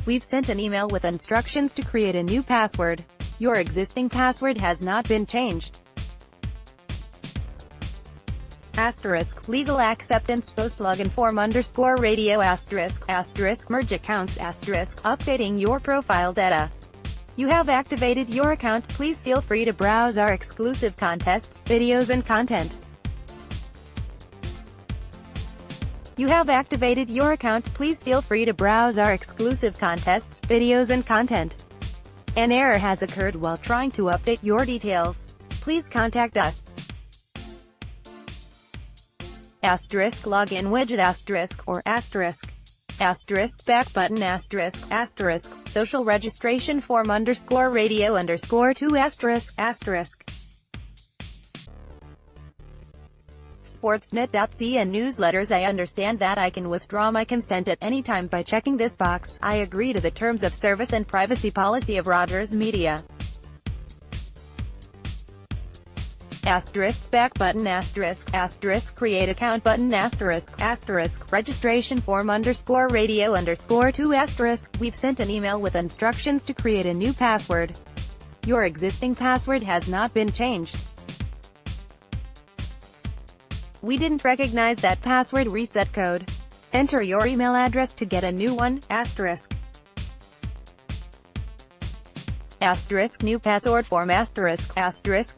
We've sent an email with instructions to create a new password. Your existing password has not been changed. Asterisk, legal acceptance post login form _ radio asterisk, merge accounts asterisk, updating your profile data. You have activated your account. Please feel free to browse our exclusive contests, videos and content. You have activated your account. Please feel free to browse our exclusive contests, videos and content. An error has occurred while trying to update your details. Please contact us. Asterisk login widget asterisk or asterisk back button asterisk social registration form _ radio _ 2 asterisk Sportsnet.cn newsletters. I understand that I can withdraw my consent at any time by checking this box. I agree to the terms of service and privacy policy of Rogers Media. Asterisk back button asterisk create account button asterisk registration form _ radio _ 2 asterisk. We've sent an email with instructions to create a new password. Your existing password has not been changed. We didn't recognize that password reset code. Enter your email address to get a new one. Asterisk new password form asterisk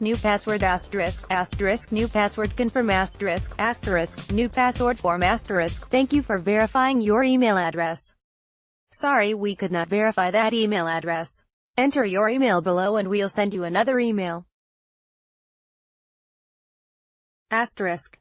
new password asterisk new password confirm asterisk new password form asterisk. Thank you for verifying your email address. Sorry, we could not verify that email address. Enter your email below and we'll send you another email. Asterisk